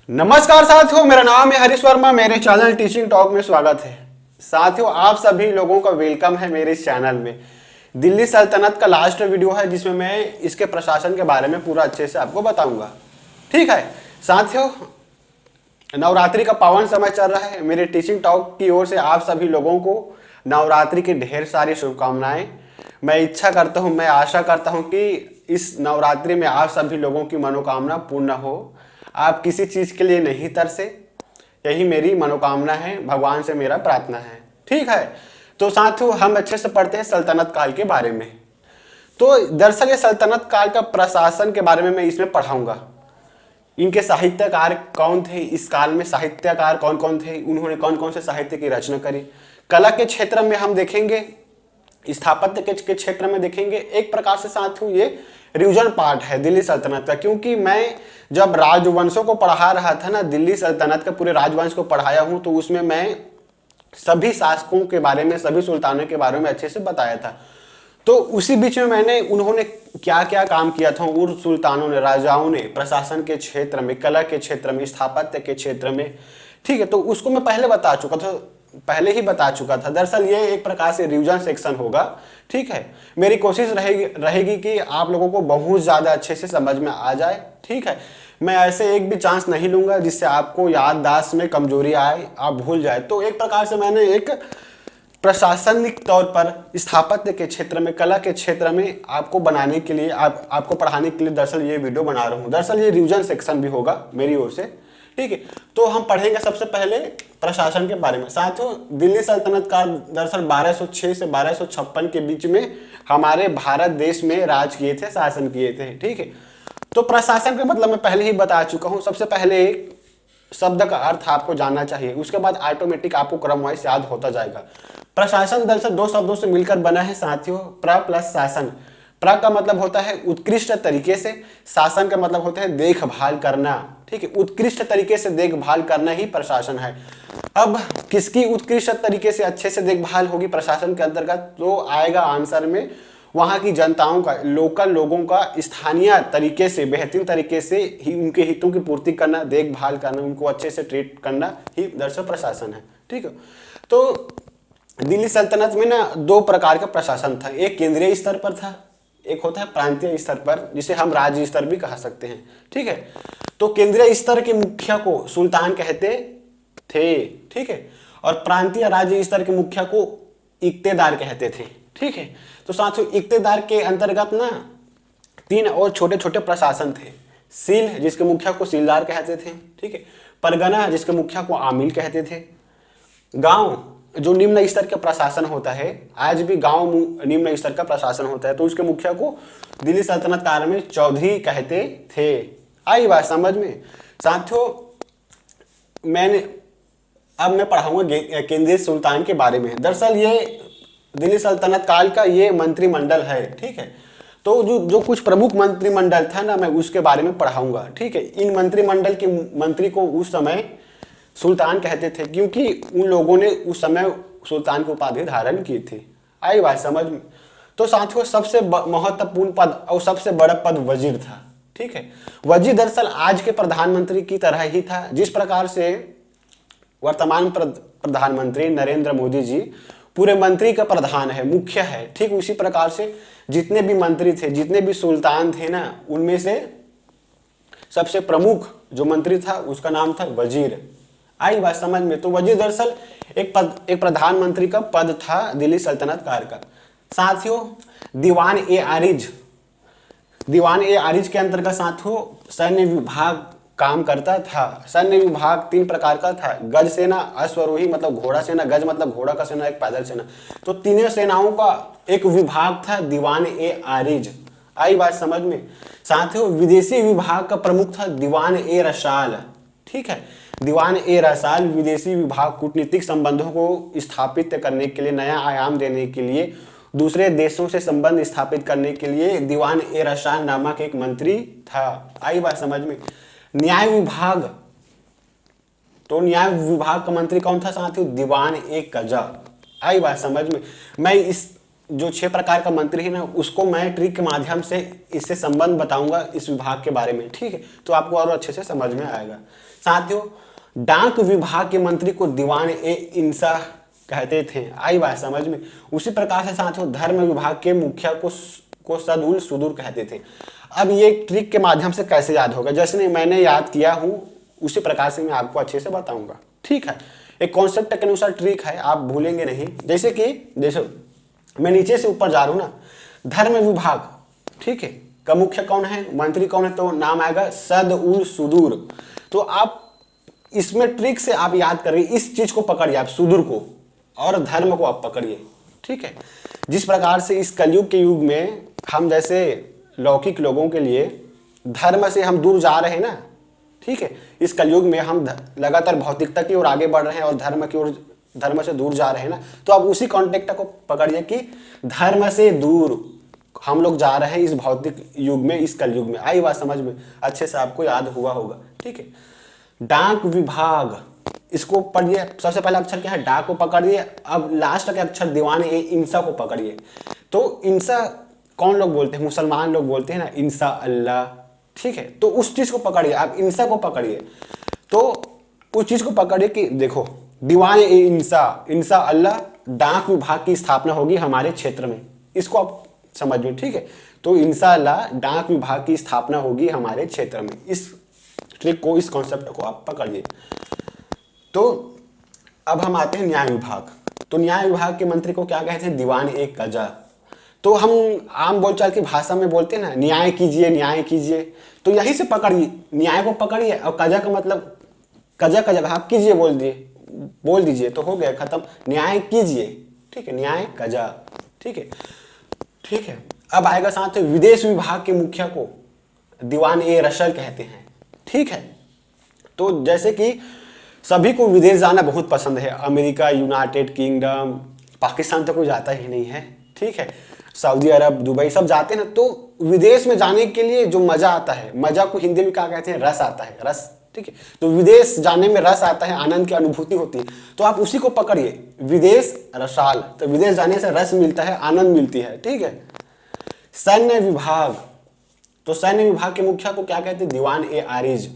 नमस्कार साथियों, मेरा नाम है हरीश वर्मा। मेरे चैनल टीचिंग टॉक में स्वागत है। साथियों, आप सभी लोगों का वेलकम है मेरे इस चैनल में। दिल्ली सल्तनत का लास्ट वीडियो है जिसमें मैं इसके प्रशासन के बारे में पूरा अच्छे से आपको बताऊंगा। ठीक है साथियों, नवरात्रि का पावन समय चल रहा है। मेरे टीचिंग टॉक की ओर से आप सभी लोगों को नवरात्रि की ढेर सारी शुभकामनाएं। मैं इच्छा करता हूं, मैं आशा करता हूं कि इस नवरात्रि में आप सभी लोगों की मनोकामना पूर्ण हो। आप किसी चीज के लिए नहीं तरसे, यही मेरी मनोकामना है, भगवान से मेरा प्रार्थना है। ठीक है, तो साथियों हम अच्छे से पढ़ते हैं सल्तनत काल के बारे में। तो दरअसल ये सल्तनत काल का प्रशासन के बारे में मैं इसमें पढ़ाऊंगा। इनके साहित्यकार कौन थे, इस काल में साहित्यकार कौन कौन थे, उन्होंने कौन कौन से साहित्य की रचना करी। कला के क्षेत्र में हम देखेंगे, स्थापत्य के क्षेत्र में देखेंगे। एक प्रकार से साथियों ये रिवीजन पार्ट है दिल्ली सल्तनत का, क्योंकि मैं जब राजवंशों को पढ़ा रहा था ना, दिल्ली सल्तनत के पूरे राजवंश को पढ़ाया हूं, तो उसमें मैं सभी शासकों के बारे में, सभी सुल्तानों के बारे में अच्छे से बताया था। तो उसी बीच में मैंने उन्होंने क्या क्या काम किया था, उन सुल्तानों ने, राजाओं ने, प्रशासन के क्षेत्र में, कला के क्षेत्र में, स्थापत्य के क्षेत्र में। ठीक है, तो उसको मैं पहले बता चुका था, पहले ही बता चुका था। दरअसल ये एक प्रकार से रिवीजन सेक्शन होगा। ठीक है, मेरी कोशिश रहेगी कि आप लोगों को बहुत ज़्यादा अच्छे से समझ में आ जाए। ठीक है, मैं ऐसे एक भी चांस नहीं लूंगा जिससे आपको याददाश्त में कमजोरी आए, आप भूल जाए। तो एक प्रकार से मैंने एक प्रशासनिक तौर पर स्थापत्य के क्षेत्र में, कला के क्षेत्र में आपको बनाने के लिए, आपको पढ़ाने के लिए दरअसल ये वीडियो बना रहा हूँ। दरअसल ये रिवीजन सेक्शन भी होगा मेरी ओर से। ठीक है, तो हम पढ़ेंगे सबसे पहले प्रशासन के बारे में। साथियों, दिल्ली सल्तनत का दरअसल 1206 से 1256 के बीच में हमारे भारत देश में राज किए थे, शासन किए थे। ठीक है, तो प्रशासन का मतलब मैं पहले ही बता चुका हूं। सबसे पहले शब्द का अर्थ आपको जानना चाहिए, उसके बाद ऑटोमेटिक आपको क्रम वाइज याद होता जाएगा। प्रशासन दरअसल दो शब्दों से मिलकर बना है साथियों, प्र प्लस शासन। प्र का मतलब होता है उत्कृष्ट तरीके से, शासन का मतलब होता है देखभाल करना। ठीक है, उत्कृष्ट तरीके से देखभाल करना ही प्रशासन है। अब किसकी उत्कृष्ट तरीके से अच्छे से देखभाल होगी प्रशासन के अंतर्गत, तो आएगा आंसर में वहां की जनताओं का, लोकल लोगों का स्थानीय तरीके से, बेहतरीन तरीके से ही उनके हितों की पूर्ति करना, देखभाल करना, उनको अच्छे से ट्रीट करना ही दरअसल प्रशासन है। ठीक है, तो दिल्ली सल्तनत में ना दो प्रकार का प्रशासन था। एक केंद्रीय स्तर पर था, एक होता है प्रांतीय स्तर पर, जिसे हम राज्य स्तर भी कह सकते हैं। ठीक है, तो केंद्रीय स्तर के मुखिया को सुल्तान कहते थे। ठीक है, और प्रांतीय राज्य स्तर के मुखिया को इक्तेदार कहते थे। ठीक है, तो साथियों इक्तेदार के अंतर्गत ना तीन और छोटे छोटे प्रशासन थे। सील, जिसके मुखिया को सीलदार कहते थे। ठीक है, परगना, जिसके मुखिया को आमिल कहते थे। गांव, जो निम्न स्तर का प्रशासन होता है, आज भी गांव निम्न स्तर का प्रशासन होता है, तो उसके मुखिया को दिल्ली सल्तनत काल में चौधरी कहते थे। आई बात समझ में साथियों। अब मैं पढ़ाऊंगा केंद्रीय सुल्तान के बारे में। दरअसल ये दिल्ली सल्तनत काल का ये मंत्रिमंडल है। ठीक है, तो जो कुछ प्रमुख मंत्रिमंडल था ना, मैं उसके बारे में पढ़ाऊंगा। ठीक है, इन मंत्रिमंडल के मंत्री को उस समय सुल्तान कहते थे, क्योंकि उन लोगों ने उस समय सुल्तान की उपाधि धारण की थी। आई बात समझ में। तो साथियों सबसे महत्वपूर्ण पद और सबसे बड़ा पद वजीर था। ठीक है, वजीर दरअसल आज के प्रधानमंत्री की तरह ही था। जिस प्रकार से वर्तमान प्रधानमंत्री नरेंद्र मोदी जी पूरे मंत्री का प्रधान है, मुख्य है, ठीक उसी प्रकार से जितने भी मंत्री थे, जितने भी सुल्तान थे ना, उनमें से सबसे प्रमुख जो मंत्री था उसका नाम था वजीर। आई बात समझ में। तो वजीर दरअसल एक प्रधानमंत्री का पद था दिल्ली सल्तनत काल का। साथियों दीवान ए आरिज, दीवान ए आरिज के अंतर्गत साथियों सैन्य विभाग काम करता था। सैन्य विभाग तीन प्रकार का था, गज सेना, अश्वरोही मतलब घोड़ा सेना, गज मतलब घोड़ा का सेना, एक पैदल सेना। तो तीनों सेनाओं का एक विभाग था दीवान ए आरिज। आई बात समझ में। साथियों विदेशी विभाग का प्रमुख था दीवान ए रसाल। ठीक है, दीवान ए रसाल विदेशी विभाग, कूटनीतिक संबंधों को स्थापित करने के लिए, नया आयाम देने के लिए, दूसरे देशों से संबंध स्थापित करने के लिए दीवान ए रसाल नामक एक मंत्री था। आई बात समझ में। न्याय विभाग, तो न्याय विभाग का मंत्री कौन था साथियों? दीवान ए कजा। आई बात समझ में। मैं इस जो 6 प्रकार का मंत्री है ना, उसको मैं ट्रिक के माध्यम से इससे संबंध बताऊंगा इस विभाग के बारे में, ठीक है। तो आपको और अच्छे से समझ में आएगा। साथियों, डाक विभाग के मंत्री को दीवान ए इंसा कहते थे। आई बात समझ में। उसी प्रकार से साथियों, धर्म विभाग के मुखिया को सदउल सुदूर कहते थे। अब ये ट्रिक के माध्यम से कैसे याद होगा, जैसे मैंने याद किया हूं उसी प्रकार से मैं आपको अच्छे से बताऊंगा, ठीक है। एक कॉन्सेप्ट के अनुसार ट्रिक है, आप भूलेंगे नहीं। जैसे कि जैसे मैं नीचे से ऊपर जा रहा हूं ना, धर्म विभाग, ठीक है, का मुख्य कौन है, मंत्री कौन है, तो नाम आएगा सद उल सुदूर। तो आप इसमें ट्रिक से आप याद करिए, इस चीज को पकड़िए आप, सुदूर को और धर्म को आप पकड़िए, ठीक है। जिस प्रकार से इस कलयुग के युग में हम जैसे लौकिक लोगों के लिए धर्म से हम दूर जा रहे हैं ना, ठीक है, इस कलयुग में हम लगातार भौतिकता की ओर आगे बढ़ रहे हैं और धर्म की ओर, धर्म से दूर जा रहे हैं ना, तो आप उसी कॉन्टेक्ट को पकड़िए कि धर्म से दूर हम लोग जा रहे हैं इस भौतिक युग में, इस कलयुग में। आई बात समझ में, अच्छे से आपको याद हुआ होगा, ठीक है। डाक विभाग, इसको पढ़िए। सबसे पहला अक्षर क्या है, डा को पकड़िए। अब लास्ट के अक्षर दीवान ए इंसा को पकड़िए। तो इंसा कौन लोग बोलते हैं, मुसलमान लोग बोलते हैं ना, इंसा अल्लाह, ठीक है। तो उस चीज को पकड़िए आप, इंसा को पकड़िए। तो उस चीज को पकड़िए कि देखो, दीवान ए इंसा, इंसा अल्लाह, डाक विभाग की स्थापना होगी हमारे क्षेत्र में, इसको आप समझिए, ठीक है। तो इंसा अल्लाह, डाक विभाग की स्थापना होगी हमारे क्षेत्र में। इस ट्रिक को, इस कॉन्सेप्ट को आप पकड़िए। तो अब हम आते हैं न्याय विभाग। तो न्याय विभाग के मंत्री को क्या कहते हैं, दीवान ए कजा। तो हम आम बोलचाल की भाषा में बोलते हैं ना, न्याय कीजिए, न्याय कीजिए। तो यही से पकड़िए, न्याय को पकड़िए और कजा का मतलब, कजा का जगह आप कीजिए बोल दीजिए तो हो गया, खत्म। न्याय कीजिए, ठीक है, न्याय कजा, ठीक है, ठीक है। अब आएगा साथ में विदेश विभाग के मुखिया को दीवान ए रशल कहते हैं, ठीक है। तो जैसे कि सभी को विदेश जाना बहुत पसंद है, अमेरिका, यूनाइटेड किंगडम, पाकिस्तान तो कोई जाता ही नहीं है, ठीक है, सऊदी अरब, दुबई सब जाते हैं ना। तो विदेश में जाने के लिए जो मजा आता है, मजा को हिंदी में क्या कहते हैं, रस आता है, रस, ठीक है। तो विदेश जाने में रस आता है, आनंद की अनुभूति होती है। तो आप उसी को पकड़िए, विदेश रसाल। तो विदेश जाने से रस मिलता है, आनंद मिलती है, ठीक है। सैन्य विभाग, तो सैन्य विभाग के मुखिया को क्या कहते हैं, दीवान ए आरिज।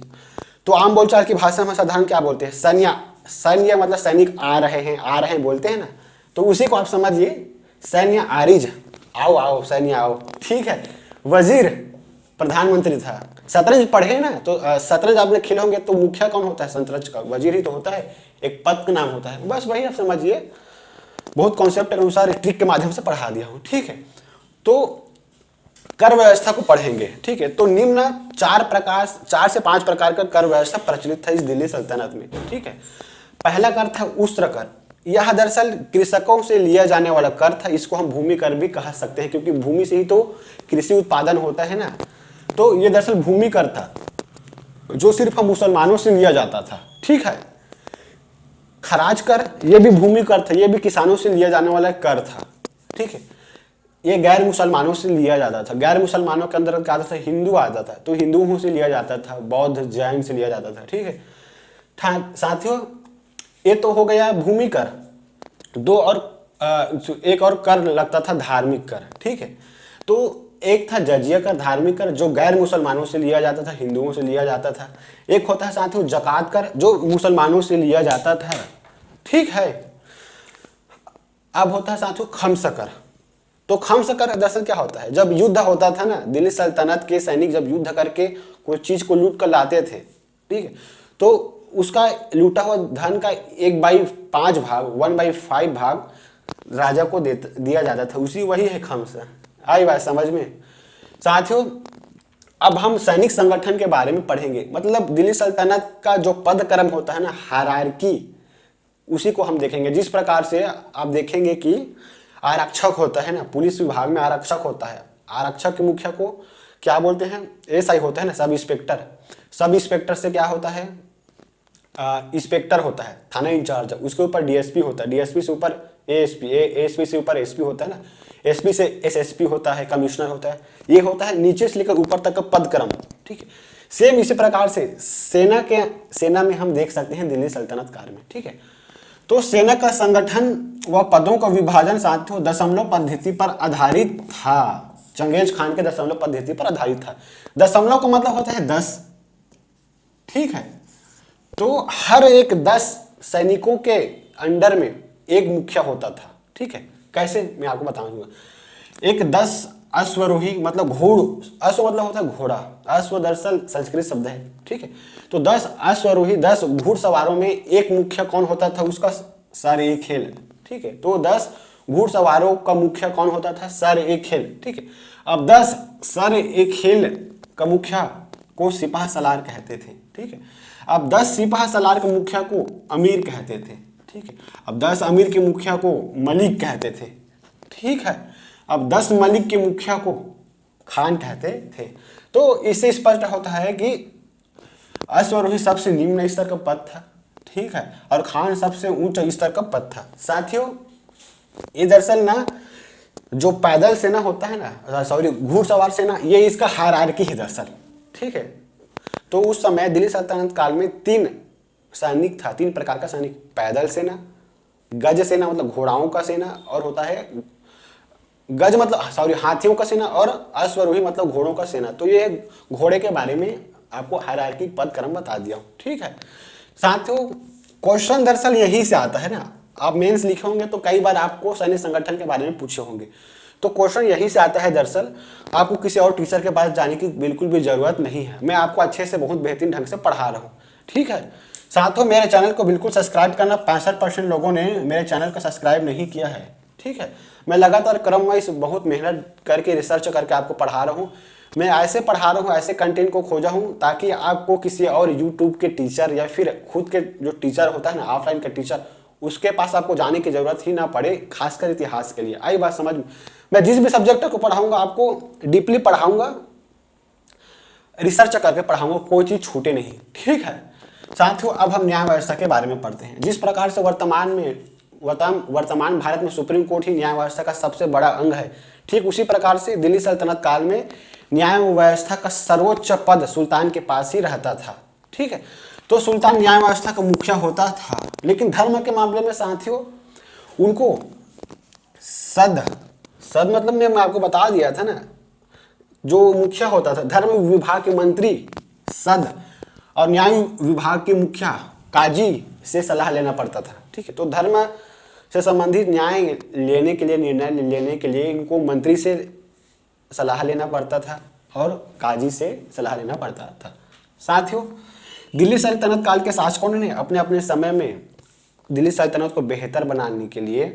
तो आम बोलचाल की भाषा में साधारण क्या बोलते हैं, सैन्य। सैन्य मतलब सैनिक आ रहे हैं बोलते हैं ना, तो उसी को आप समझिए, सैन्य आरिज, आओ आओ सैन्य आओ, ठीक है। वजीर प्रधानमंत्री था। शतरंज पढ़े ना, तो शतरंज आपने खेले होंगे, तो मुखिया कौन होता है शतरंज का, वजीर ही तो होता है, एक पद का नाम होता है, बस वही आप समझिए। बहुत कॉन्सेप्ट के अनुसार ट्रिक के माध्यम से पढ़ा दिया हूं, ठीक है। तो कर व्यवस्था को पढ़ेंगे, ठीक है। तो निम्न 4 से 5 प्रकार का कर व्यवस्था प्रचलित था इस दिल्ली सल्तनत में, ठीक है। पहला कर था उस्त्र कर। यह दरअसल कृषकों से लिया जाने वाला कर था। इसको हम भूमि कर भी कह सकते हैं, क्योंकि भूमि से ही तो कृषि उत्पादन होता है ना। तो ये दरअसल भूमि कर था, जो सिर्फ हम मुसलमानों से लिया जाता था, ठीक है। खराज कर, ये भी भूमि कर था, ये भी किसानों से लिया जाने वाला कर था, ठीक है। ये गैर मुसलमानों से लिया जाता था। गैर मुसलमानों के अंदर क्या आता था, हिंदू आता था, तो हिंदुओं से लिया जाता था, बौद्ध जैन से लिया जाता था, ठीक है। साथियों, ये तो हो गया भूमि कर। एक और कर लगता था धार्मिक कर, ठीक है। तो एक था जजिया कर, धार्मिक कर, जो गैर मुसलमानों से लिया जाता था, हिंदुओं से लिया जाता था। एक होता है साथियों जकात कर, जो मुसलमानों से लिया जाता था, ठीक है। अब होता है साथियों खम्स कर। तो खम्स कर दरअसल क्या होता है, जब युद्ध होता था ना, दिल्ली सल्तनत के सैनिक जब युद्ध करके कोई चीज को लूट कर लाते थे, ठीक है, तो उसका लूटा हुआ धन का 1/5 भाग, 1/5 भाग राजा को दिया जाता था। उसी वही है खम्स। आई बात समझ में। साथियों, अब हम सैनिक संगठन के बारे में पढ़ेंगे। मतलब दिल्ली सल्तनत का जो पद क्रम होता है ना, हायरार्की, उसी को हम देखेंगे। जिस प्रकार से आप देखेंगे कि आरक्षक होता है ना, पुलिस विभाग में आरक्षक होता है, आरक्षक के मुखिया को क्या बोलते हैं, एसआई होता है ना, सब इंस्पेक्टर। सब इंस्पेक्टर से क्या होता है, इंस्पेक्टर होता है, थाना इंचार्ज। उसके ऊपर डीएसपी होता है, डीएसपी से ऊपर एएसपी, एएसपी से ऊपर एसपी होता है ना, एसपी से एसएसपी होता है, कमिश्नर होता है। ये होता है नीचे से लेकर ऊपर तक का पद क्रम, ठीक है। सेम इसी प्रकार से सेना में हम देख सकते हैं दिल्ली सल्तनत काल में, ठीक है। तो सेना का संगठन व पदों का विभाजन साथियों दशमलव पद्धति पर आधारित था। चंगेज खान के दशमलव पद्धति पर आधारित था। दशमलव का मतलब होता है 10, ठीक है। तो हर एक 10 सैनिकों के अंडर में एक मुखिया होता था, ठीक है। कैसे, मैं आपको बताऊंगा। एक 10 अश्वरोही मतलब घोड़, अश्व मतलब होता है घोड़ा, अश्व दरअसल संस्कृत शब्द है, ठीक है। तो 10 अश्वरोही 10 घुड़सवारों में एक मुखिया कौन होता था, उसका सर एक खेल, ठीक है। तो 10 घुड़सवारों का मुखिया कौन होता था, सर एक खेल, ठीक है। अब 10 सर एक खेल का मुखिया को सिपाह सलार कहते थे, ठीक है। अब 10 सिपाह सलार के मुखिया को अमीर कहते थे, ठीक है। अब 10 अमीर के मुखिया को मलिक कहते थे, ठीक है। अब 10 मलिक के मुखिया को खान कहते थे। तो इससे स्पष्ट होता है कि अश्वरोही सबसे निम्न स्तर का पद था, ठीक है, और खान सबसे उच्च स्तर का पद था। साथियों ये दरअसल ना जो पैदल सेना होता है ना, सॉरी घुड़सवार सेना, ये इसका हायरार्की है दरअसल, ठीक है। तो उस समय दिल्ली सल्तनत काल में 3 सैनिक था, 3 प्रकार का सैनिक, पैदल सेना, गज सेना मतलब घोड़ाओं का सेना, और होता है गज मतलब सॉरी हाथियों का सेना, और अश्वरोही मतलब घोड़ों का सेना। तो ये घोड़े के बारे में आपको हायरार्की पद क्रम बता दिया हूं, ठीक है। साथियों क्वेश्चन दरअसल यही से आता है ना, आप मेंस लिखे होंगे तो कई बार आपको सैन्य संगठन के बारे में पूछे होंगे, तो क्वेश्चन यही से आता है। दरअसल आपको किसी और टीचर के पास जाने की बिल्कुल भी जरूरत नहीं है, मैं आपको अच्छे से बहुत बेहतरीन ढंग से पढ़ा रहा हूँ, ठीक है। साथियों मेरे चैनल को बिल्कुल सब्सक्राइब करना, 65% लोगों ने मेरे चैनल को सब्सक्राइब नहीं किया है, ठीक है। मैं लगातार क्रम वाइज बहुत मेहनत करके रिसर्च करके आपको पढ़ा रहा हूँ। मैं ऐसे पढ़ा रहा हूँ, ऐसे कंटेंट को खोजा हूँ ताकि आपको किसी और यूट्यूब के टीचर या फिर खुद के जो टीचर होता है ना ऑफलाइन का टीचर, उसके पास आपको जाने की जरूरत ही ना पड़े, खासकर इतिहास के लिए। आई बात समझ में? मैं जिस भी सब्जेक्ट को पढ़ाऊंगा आपको डीपली पढ़ाऊंगा, रिसर्च करके पढ़ाऊंगा, कोई चीज छूटे नहीं, ठीक है। साथियों अब हम न्याय व्यवस्था के बारे में पढ़ते हैं। जिस प्रकार से वर्तमान भारत में सुप्रीम कोर्ट ही न्याय व्यवस्था का सबसे बड़ा अंग है, ठीक उसी प्रकार से दिल्ली सल्तनत काल में न्याय व्यवस्था का सर्वोच्च पद सुल्तान के पास ही रहता था, ठीक है। तो सुल्तान न्याय व्यवस्था का मुखिया होता था, लेकिन धर्म के मामले में साथियों उनको सद मतलब मैं आपको बता दिया था ना, जो मुखिया होता था धर्म विभाग के मंत्री सद, और न्याय विभाग के मुखिया काजी से सलाह लेना पड़ता था, ठीक है। तो धर्म से संबंधित न्याय लेने के लिए, निर्णय लेने के लिए इनको मंत्री से सलाह लेना पड़ता था और काजी से सलाह लेना पड़ता था। साथियों दिल्ली सल्तनत काल के शासकों ने अपने अपने समय में दिल्ली सल्तनत को बेहतर बनाने के लिए,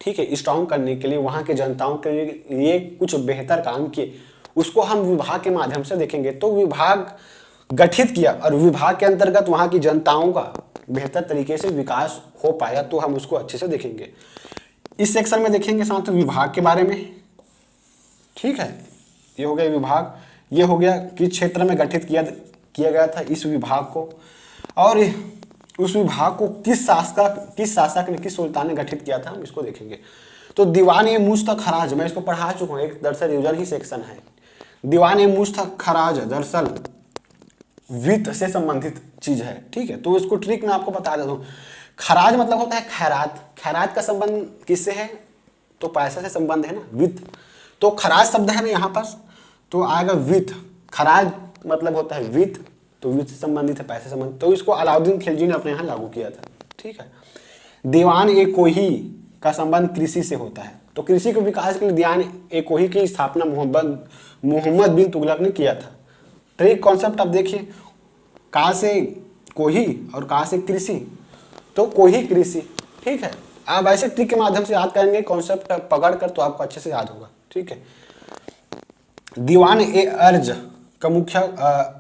ठीक है, स्ट्रॉन्ग करने के लिए, वहाँ के जनताओं के लिए कुछ बेहतर काम किए। उसको हम विभाग के माध्यम से देखेंगे। तो विभाग गठित किया और विभाग के अंतर्गत वहाँ की जनताओं का बेहतर तरीके से विकास हो पाया, तो हम उसको अच्छे से देखेंगे। इस सेक्शन में देखेंगे साथियों विभाग के बारे में, ठीक है। ये हो गया विभाग, ये हो गया किस क्षेत्र में गठित किया गया था इस विभाग को, और उस विभाग को किस शासक ने, किस सुल्तान ने गठित किया था, हम इसको देखेंगे। तो दीवान ए मुस्तखराज, मैं इसको पढ़ा चुका हूँ, एक दरअसल यूजर ही सेक्शन है। दीवान ए मुस्तखराज दरअसल वित्त से संबंधित चीज है, ठीक है। तो इसको ट्रिक मैं आपको बता देता हूँ। खराज मतलब होता है खैरात, खैरात का संबंध किससे है, तो पैसा से संबंध है ना, वित्त। तो खराज शब्द है ना यहाँ पास, तो आएगा वित्त। खराज मतलब होता है वित्त, तो वित्त से संबंधित है, पैसे संबंधित। तो इसको अलाउद्दीन खिलजी ने अपने यहाँ लागू किया था, ठीक है। दीवान ए कोही का संबंध कृषि से होता है, तो कृषि के विकास के लिए दीवान ए कोही की स्थापना मोहम्मद बिन तुगलक ने किया था। ट्रिक कॉन्सेप्ट आप देखिए, कहाँ से कोही और कहाँ से कृषि, तो कोही कृषि, ठीक है। आप ऐसे ट्रिक के माध्यम से याद करेंगे कॉन्सेप्ट पकड़ कर, तो आपको अच्छे से याद होगा, ठीक है। दीवान ए अर्ज का मुख्य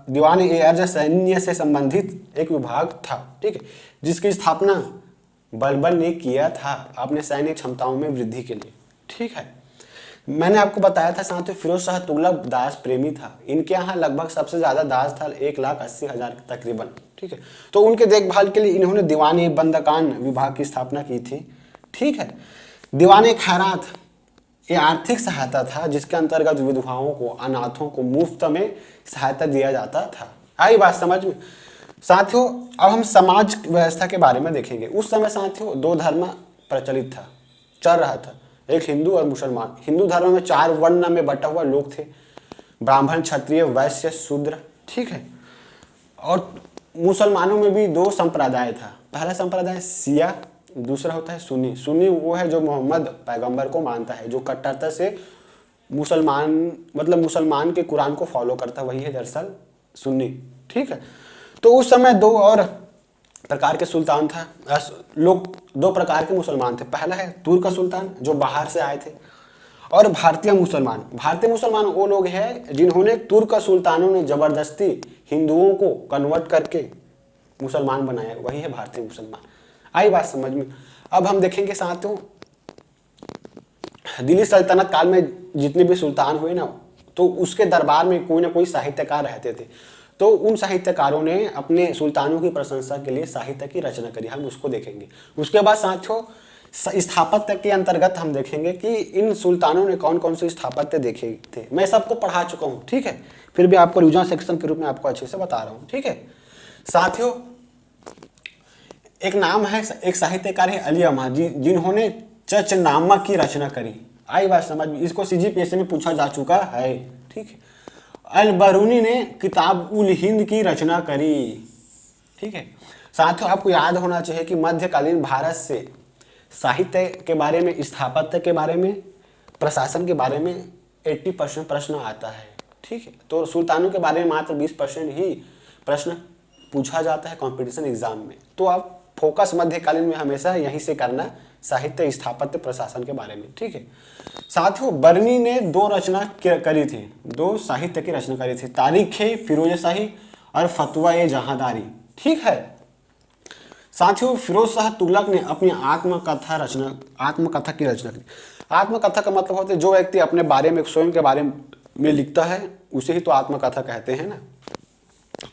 दीवान ए अर्ज सैन्य से संबंधित एक विभाग था, ठीक है, जिसकी स्थापना बलबन ने किया था अपने सैनिक क्षमताओं में वृद्धि के लिए, ठीक है। मैंने आपको बताया था साथियों फिरोज शाह तुगलक दास प्रेमी था। इनके यहाँ लगभग सबसे ज्यादा दास था, 1,80,000 तकरीबन, ठीक है। तो उनके देखभाल के लिए इन्होंने दीवान ए बंदकान विभाग की स्थापना की थी, ठीक है। दीवान ए खैरात ये आर्थिक सहायता था जिसके अंतर्गत विधवाओं को, अनाथों को मुफ्त में सहायता दिया जाता था। आई बात समझ में? साथियों अब हम समाज व्यवस्था के बारे में देखेंगे। उस समय साथियों दो धर्म प्रचलित था, चल रहा था, एक हिंदू और मुसलमान। हिंदू धर्म में 4 वर्ण में बटा हुआ लोग थे, ब्राह्मण, क्षत्रिय, वैश्य, शूद्र, ठीक है। और मुसलमानों में भी 2 संप्रदाय था। पहला संप्रदाय शिया, दूसरा होता है सुन्नी। सुन्नी वो है जो मोहम्मद पैगंबर को मानता है, जो कट्टरता से मुसलमान के कुरान को फॉलो करता, वही है दरअसल सुन्नी, ठीक है। तो उस समय 2 और प्रकार के सुल्तान था, लोग 2 प्रकार के मुसलमान थे। पहला है तुर्क सुल्तान जो बाहर से आए थे, और भारतीय मुसलमान। भारतीय मुसलमान वो लोग हैं जिन्होंने तुर्क सुल्तानों ने जबरदस्ती हिंदुओं को कन्वर्ट करके मुसलमान बनाया, वही है भारतीय मुसलमान। आई बात समझ में। अब हम देखेंगे साथियों दिल्ली सल्तनत काल में जितने भी सुल्तान हुए ना, तो उसके दरबार में कोई ना कोई साहित्यकार रहते थे। तो उन साहित्यकारों ने अपने सुल्तानों की प्रशंसा के लिए साहित्य की रचना करी, हम उसको देखेंगे। उसके बाद साथियों स्थापत्य के अंतर्गत हम देखेंगे कि इन सुल्तानों ने कौन कौन से स्थापत्य देखे थे। मैं सबको पढ़ा चुका हूँ, ठीक है, फिर भी आपको रिविजन सेक्शन के रूप में आपको अच्छे से बता रहा हूँ, ठीक है। साथियों एक नाम है, एक साहित्यकार है अली अहमद जी, जिन्होंने चचनामा की रचना करी। आई बात समझ में, इसको सीजीपीएससी में पूछा जा चुका है, ठीक है। अल बरूनी ने किताब उल हिंद की रचना करी, ठीक है। साथियों आपको याद होना चाहिए कि मध्यकालीन भारत से साहित्य के बारे में, स्थापत्य के बारे में, प्रशासन के बारे में 80% प्रश्न आता है, ठीक है। तो सुल्तानों के बारे में मात्र 20% ही प्रश्न पूछा जाता है कंपटीशन एग्जाम में। तो आप फोकस मध्यकालीन में हमेशा यहीं से करना, साहित्य, स्थापत्य, प्रशासन के बारे में, ठीक है। साथियों बर्नी ने 2 रचना करी थी, 2 साहित्य की रचना करी थी, तारीख-ए फिरोज शाही और फतवा-ए जहांदारी, ठीक है। साथियों फिरोज शाह तुगलक ने अपनी आत्मकथा की रचना की। आत्मकथा का मतलब होता है जो व्यक्ति अपने बारे में, स्वयं के बारे में लिखता है उसे ही तो आत्मकथा कहते हैं ना।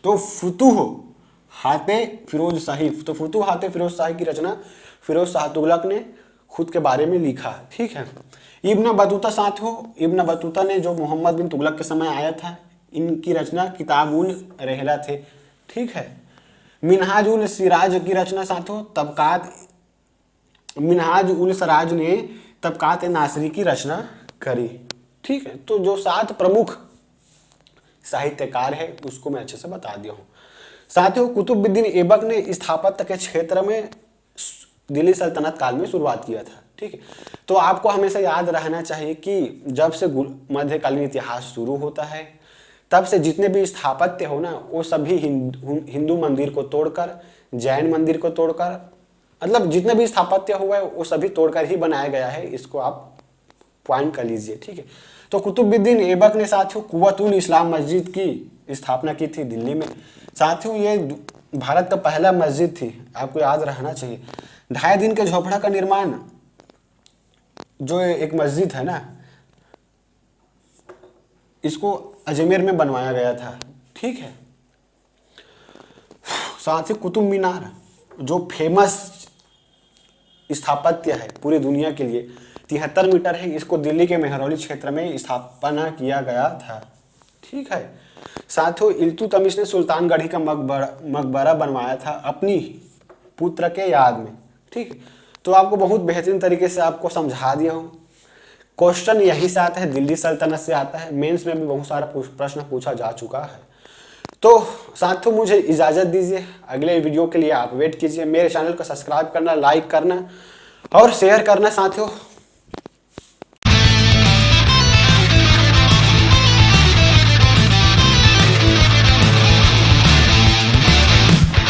तो फुतूह-हाते फिरोज शाही की रचना फिरोज शाह तुगलक ने खुद के बारे में लिखा, ठीक है। इब्न बतूता साथियों, इब्न बतूता ने जो मोहम्मद बिन तुगलक के समय आया था, इनकी रचना किताब उल रहला थे, ठीक है। मिनहाज उल सिराज की रचना साथियों मिनहाज उल सराज ने तबकात नासरी की रचना करी, ठीक है। तो जो 7 प्रमुख साहित्यकार है उसको मैं अच्छे से बता दिया हूँ। साथियों कुतुबुद्दीन ऐबक ने स्थापत्य के क्षेत्र में दिल्ली सल्तनत काल में शुरुआत किया था, ठीक है। तो आपको हमेशा याद रहना चाहिए कि जब से मध्यकालीन इतिहास शुरू होता है तब से जितने भी स्थापत्य हो ना, वो सभी हिंदू मंदिर को तोड़कर, जैन मंदिर को तोड़कर, मतलब जितने भी स्थापत्य हुआ है वो सभी तोड़कर ही बनाया गया है। इसको आप पॉइंट कर लीजिए, ठीक है। तो कुतुबुद्दीन ऐबक ने साथियों कुव्वतुल इस्लाम मस्जिद की स्थापना की थी दिल्ली में। साथियों ये भारत का पहला मस्जिद थी, आपको याद रहना चाहिए। 2.5 दिन के झोपड़ा का निर्माण, जो एक मस्जिद है ना, इसको अजमेर में बनवाया गया था, ठीक है। साथ ही कुतुब मीनार जो फेमस स्थापत्य है पूरी दुनिया के लिए, 73 मीटर है, इसको दिल्ली के मेहरौली क्षेत्र में स्थापना किया गया था, ठीक है। साथियों इल्तुतमिश ने सुल्तानगढ़ी का मकबरा बनवाया था अपनी पुत्र के याद में, ठीक है। तो आपको बहुत बेहतरीन तरीके से आपको समझा दिया हूँ। क्वेश्चन यहीं से आता है, दिल्ली सल्तनत से आता है, मेंस में भी बहुत सारा प्रश्न पूछा जा चुका है। तो साथियों मुझे इजाज़त दीजिए, अगले वीडियो के लिए आप वेट कीजिए। मेरे चैनल को सब्सक्राइब करना, लाइक करना और शेयर करना साथियों।